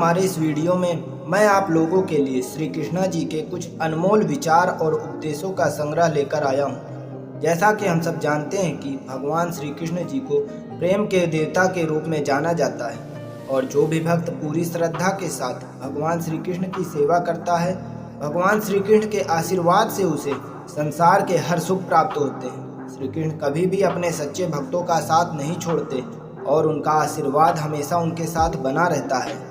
हमारे इस वीडियो में मैं आप लोगों के लिए श्री कृष्णा जी के कुछ अनमोल विचार और उपदेशों का संग्रह लेकर आया हूँ। जैसा कि हम सब जानते हैं कि भगवान श्री कृष्ण जी को प्रेम के देवता के रूप में जाना जाता है और जो भी भक्त पूरी श्रद्धा के साथ भगवान श्री कृष्ण की सेवा करता है, भगवान श्री कृष्ण के आशीर्वाद से उसे संसार के हर सुख प्राप्त होते हैं। श्री कृष्ण कभी भी अपने सच्चे भक्तों का साथ नहीं छोड़ते और उनका आशीर्वाद हमेशा उनके साथ बना रहता है।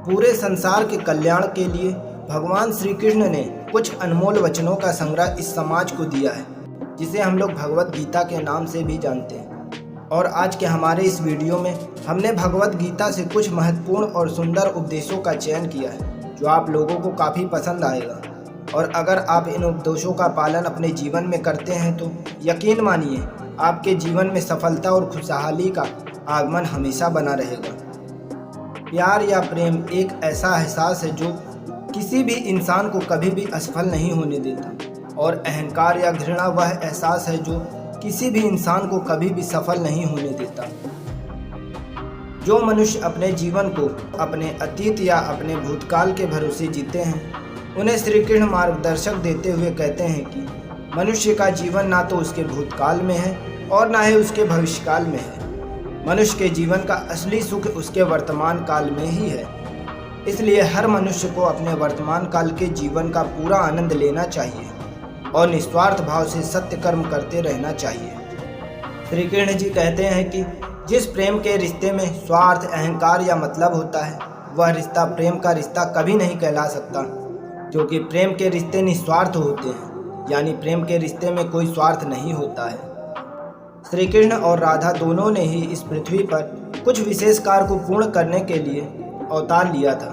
पूरे संसार के कल्याण के लिए भगवान श्री कृष्ण ने कुछ अनमोल वचनों का संग्रह इस समाज को दिया है, जिसे हम लोग भगवत गीता के नाम से भी जानते हैं। और आज के हमारे इस वीडियो में हमने भगवत गीता से कुछ महत्वपूर्ण और सुंदर उपदेशों का चयन किया है, जो आप लोगों को काफ़ी पसंद आएगा। और अगर आप इन उपदेशों का पालन अपने जीवन में करते हैं तो यकीन मानिए आपके जीवन में सफलता और खुशहाली का आगमन हमेशा बना रहेगा। प्यार या प्रेम एक ऐसा एहसास है जो किसी भी इंसान को कभी भी असफल नहीं होने देता, और अहंकार या घृणा वह एहसास है जो किसी भी इंसान को कभी भी सफल नहीं होने देता। जो मनुष्य अपने जीवन को अपने अतीत या अपने भूतकाल के भरोसे जीते हैं, उन्हें श्री कृष्ण मार्गदर्शक देते हुए कहते हैं कि मनुष्य का जीवन ना तो उसके भूतकाल में है और ना ही उसके भविष्यकाल में है। मनुष्य के जीवन का असली सुख उसके वर्तमान काल में ही है। इसलिए हर मनुष्य को अपने वर्तमान काल के जीवन का पूरा आनंद लेना चाहिए और निस्वार्थ भाव से सत्य कर्म करते रहना चाहिए। श्री कृष्ण जी कहते हैं कि जिस प्रेम के रिश्ते में स्वार्थ, अहंकार या मतलब होता है, वह रिश्ता प्रेम का रिश्ता कभी नहीं कहला सकता, क्योंकि प्रेम के रिश्ते निस्वार्थ होते हैं, यानी प्रेम के रिश्ते में कोई स्वार्थ नहीं होता है। श्री कृष्ण और राधा दोनों ने ही इस पृथ्वी पर कुछ विशेष कार्य को पूर्ण करने के लिए अवतार लिया था।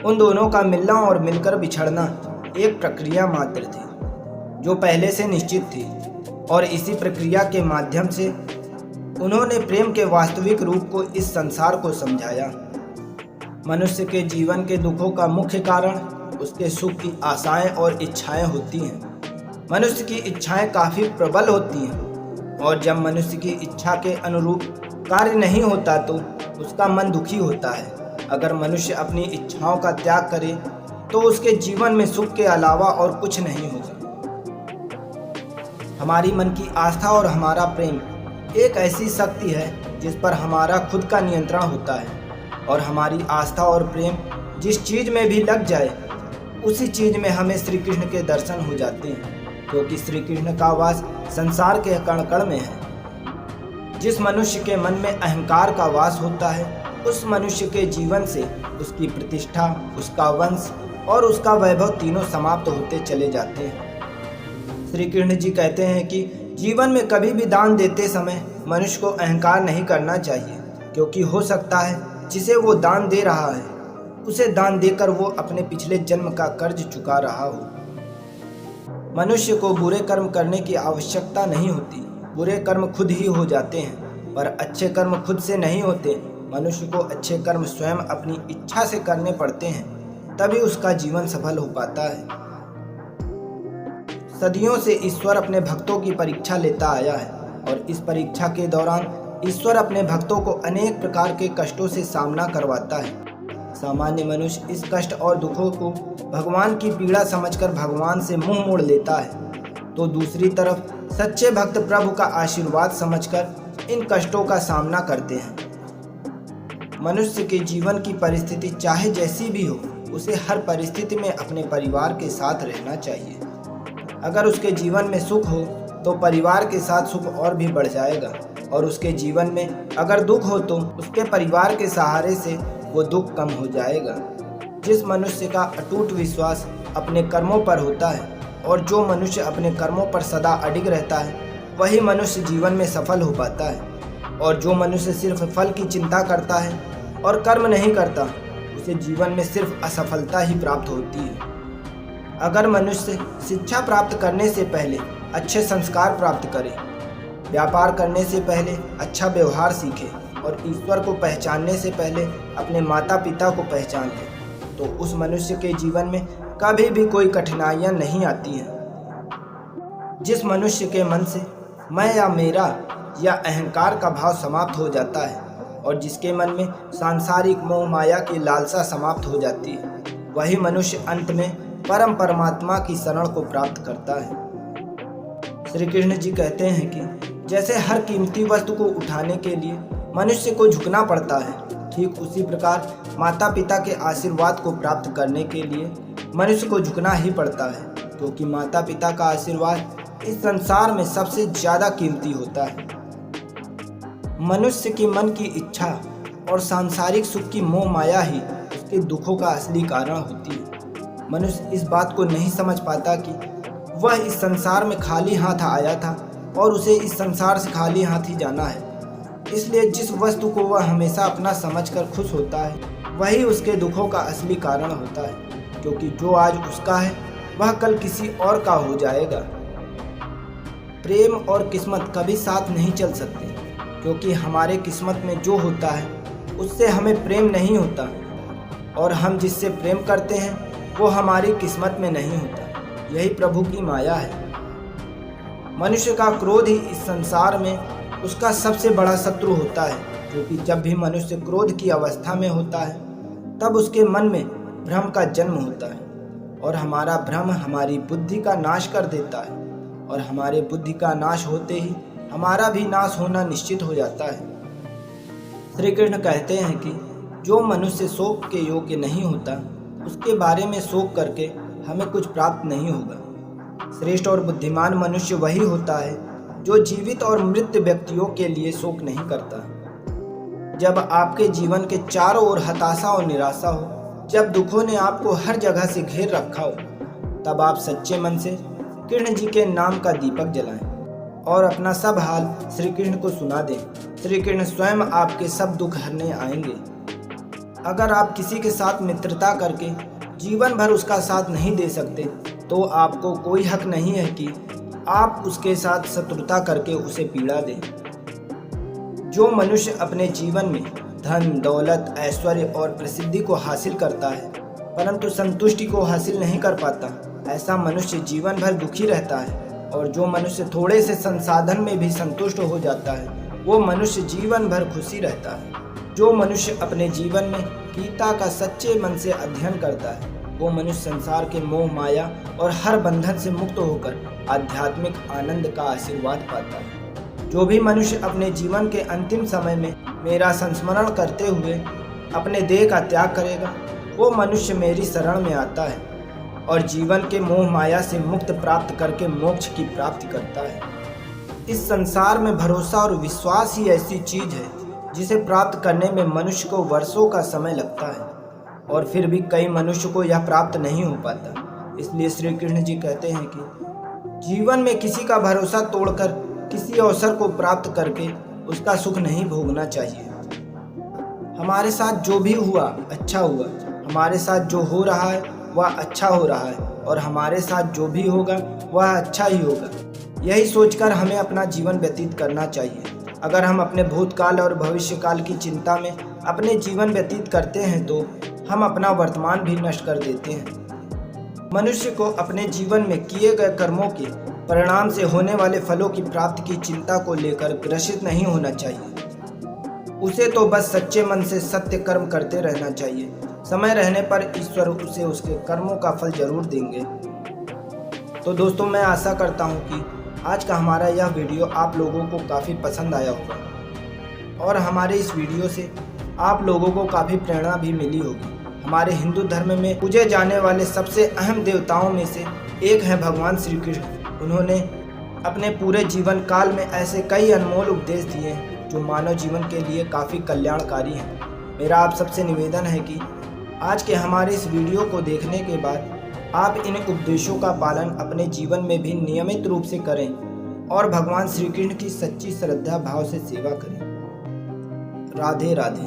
उन दोनों का मिलना और मिलकर बिछड़ना एक प्रक्रिया मात्र थी जो पहले से निश्चित थी, और इसी प्रक्रिया के माध्यम से उन्होंने प्रेम के वास्तविक रूप को इस संसार को समझाया। मनुष्य के जीवन के दुखों का मुख्य कारण उसके सुख की आशाएं और इच्छाएं होती हैं। मनुष्य की इच्छाएं काफ़ी प्रबल होती हैं, और जब मनुष्य की इच्छा के अनुरूप कार्य नहीं होता तो उसका मन दुखी होता है। अगर मनुष्य अपनी इच्छाओं का त्याग करे तो उसके जीवन में सुख के अलावा और कुछ नहीं होगा। हमारी मन की आस्था और हमारा प्रेम एक ऐसी शक्ति है जिस पर हमारा खुद का नियंत्रण होता है, और हमारी आस्था और प्रेम जिस चीज़ में भी लग जाए उसी चीज़ में हमें श्री कृष्ण के दर्शन हो जाते हैं, क्योंकि श्री कृष्ण का वास संसार के कण कण में है। जिस मनुष्य के मन में अहंकार का वास होता है, उस मनुष्य के जीवन से उसकी प्रतिष्ठा, उसका वंश और उसका वैभव तीनों समाप्त होते चले जाते हैं। श्री कृष्ण जी कहते हैं कि जीवन में कभी भी दान देते समय मनुष्य को अहंकार नहीं करना चाहिए, क्योंकि हो सकता है जिसे वो दान दे रहा है उसे दान देकर वो अपने पिछले जन्म का कर्ज चुका रहा हो। मनुष्य को बुरे कर्म करने की आवश्यकता नहीं होती, बुरे कर्म खुद ही हो जाते हैं, पर अच्छे कर्म खुद से नहीं होते। मनुष्य को अच्छे कर्म स्वयं अपनी इच्छा से करने पड़ते हैं, तभी उसका जीवन सफल हो पाता है। सदियों से ईश्वर अपने भक्तों की परीक्षा लेता आया है, और इस परीक्षा के दौरान ईश्वर अपने भक्तों को अनेक प्रकार के कष्टों से सामना करवाता है। सामान्य मनुष्य इस कष्ट और दुखों को भगवान की पीड़ा समझकर भगवान से मुंह मोड़ लेता है, तो दूसरी तरफ सच्चे भक्त प्रभु का आशीर्वाद समझकर इन कष्टों का सामना करते हैं। मनुष्य के जीवन की परिस्थिति चाहे जैसी भी हो, उसे हर परिस्थिति में अपने परिवार के साथ रहना चाहिए। अगर उसके जीवन में सुख हो तो परिवार के साथ सुख और भी बढ़ जाएगा, और उसके जीवन में अगर दुख हो तो उसके परिवार के सहारे से वो दुख कम हो जाएगा। जिस मनुष्य का अटूट विश्वास अपने कर्मों पर होता है, और जो मनुष्य अपने कर्मों पर सदा अडिग रहता है, वही मनुष्य जीवन में सफल हो पाता है। और जो मनुष्य सिर्फ फल की चिंता करता है और कर्म नहीं करता, उसे जीवन में सिर्फ असफलता ही प्राप्त होती है। अगर मनुष्य शिक्षा प्राप्त करने से पहले अच्छे संस्कार प्राप्त करे, व्यापार करने से पहले अच्छा व्यवहार सीखे, और ईश्वर को पहचानने से पहले अपने माता पिता को पहचान ले, तो उस मनुष्य के जीवन में कभी भी कोई कठिनाइयाँ नहीं आती हैं। जिस मनुष्य के मन से मैं या मेरा या अहंकार का भाव समाप्त हो जाता है, और जिसके मन में सांसारिक मोह माया की लालसा समाप्त हो जाती है, वही मनुष्य अंत में परम परमात्मा की शरण को प्राप्त करता है। श्री कृष्ण जी कहते हैं कि जैसे हर कीमती वस्तु को उठाने के लिए मनुष्य को झुकना पड़ता है, ठीक उसी प्रकार माता पिता के आशीर्वाद को प्राप्त करने के लिए मनुष्य को झुकना ही पड़ता है, क्योंकि माता पिता का आशीर्वाद इस संसार में सबसे ज़्यादा कीमती होता है। मनुष्य के मन की इच्छा और सांसारिक सुख की मोह माया ही उसके दुखों का असली कारण होती है। मनुष्य इस बात को नहीं समझ पाता कि वह इस संसार में खाली हाथ आया था और उसे इस संसार से खाली हाथ ही जाना है। इसलिए जिस वस्तु को वह हमेशा अपना समझकर खुश होता है, वही उसके दुखों का असली कारण होता है, क्योंकि जो आज उसका है वह कल किसी और का हो जाएगा। प्रेम और किस्मत कभी साथ नहीं चल सकते, क्योंकि हमारे किस्मत में जो होता है उससे हमें प्रेम नहीं होता, और हम जिससे प्रेम करते हैं वो हमारी किस्मत में नहीं होता। यही प्रभु की माया है। मनुष्य का क्रोध ही इस संसार में उसका सबसे बड़ा शत्रु होता है, क्योंकि जब भी मनुष्य क्रोध की अवस्था में होता है तब उसके मन में भ्रम का जन्म होता है, और हमारा भ्रम हमारी बुद्धि का नाश कर देता है, और हमारे बुद्धि का नाश होते ही हमारा भी नाश होना निश्चित हो जाता है। श्री कृष्ण कहते हैं कि जो मनुष्य शोक के योग्य नहीं होता, उसके बारे में शोक करके हमें कुछ प्राप्त नहीं होगा। श्रेष्ठ और बुद्धिमान मनुष्य वही होता है जो जीवित और मृत व्यक्तियों के लिए शोक नहीं करता। जब आपके जीवन के चारों ओर हताशा और निराशा हो, जब दुखों ने आपको हर जगह से घेर रखा हो, तब आप सच्चे मन से कृष्ण जी के नाम का दीपक जलाएं और अपना सब हाल श्री कृष्ण को सुना दें। श्री कृष्ण स्वयं आपके सब दुख हरने आएंगे। अगर आप किसी के साथ मित्रता करके जीवन भर उसका साथ नहीं दे सकते, तो आपको कोई हक नहीं है कि आप उसके साथ शत्रुता करके उसे पीड़ा दें। जो मनुष्य अपने जीवन में धन, दौलत, ऐश्वर्य और प्रसिद्धि को हासिल करता है, परंतु संतुष्टि को हासिल नहीं कर पाता, ऐसा मनुष्य जीवन भर दुखी रहता है। और जो मनुष्य थोड़े से संसाधन में भी संतुष्ट हो जाता है, वो मनुष्य जीवन भर खुशी रहता है। जो मनुष्य अपने जीवन में गीता का सच्चे मन से अध्ययन करता है, वो मनुष्य संसार के मोह माया और हर बंधन से मुक्त होकर आध्यात्मिक आनंद का आशीर्वाद पाता है। जो भी मनुष्य अपने जीवन के अंतिम समय में मेरा संस्मरण करते हुए अपने देह का त्याग करेगा, वो मनुष्य मेरी शरण में आता है और जीवन के मोह माया से मुक्त प्राप्त करके मोक्ष की प्राप्ति करता है। इस संसार में भरोसा और विश्वास ही ऐसी चीज है जिसे प्राप्त करने में मनुष्य को वर्षों का समय लगता है, और फिर भी कई मनुष्य को यह प्राप्त नहीं हो पाता। इसलिए श्री कृष्ण जी कहते हैं कि जीवन में किसी का भरोसा तोड़कर किसी अवसर को प्राप्त करके उसका सुख नहीं भोगना चाहिए। हमारे साथ जो भी हुआ अच्छा हुआ, हमारे साथ जो हो रहा है वह अच्छा हो रहा है, और हमारे साथ जो भी होगा वह अच्छा ही होगा। यही सोचकर हमें अपना जीवन व्यतीत करना चाहिए। अगर हम अपने भूतकाल और भविष्यकाल की चिंता में अपने जीवन व्यतीत करते हैं तो हम अपना वर्तमान भी नष्ट कर देते हैं। मनुष्य को अपने जीवन में किए गए कर्मों के परिणाम से होने वाले फलों की प्राप्ति की चिंता को लेकर ग्रसित नहीं होना चाहिए। उसे तो बस सच्चे मन से सत्य कर्म करते रहना चाहिए। समय रहने पर ईश्वर उसे उसके कर्मों का फल जरूर देंगे। तो दोस्तों, मैं आशा करता हूँ कि आज का हमारा यह वीडियो आप लोगों को काफ़ी पसंद आया होगा, और हमारे इस वीडियो से आप लोगों को काफ़ी प्रेरणा भी मिली होगी। हमारे हिंदू धर्म में पूजे जाने वाले सबसे अहम देवताओं में से एक है भगवान श्री कृष्ण। उन्होंने अपने पूरे जीवन काल में ऐसे कई अनमोल उपदेश दिए हैं जो मानव जीवन के लिए काफ़ी कल्याणकारी हैं। मेरा आप सबसे निवेदन है कि आज के हमारे इस वीडियो को देखने के बाद आप इन उपदेशों का पालन अपने जीवन में भी नियमित रूप से करें और भगवान श्री कृष्ण की सच्ची श्रद्धा भाव से सेवा करें। राधे राधे।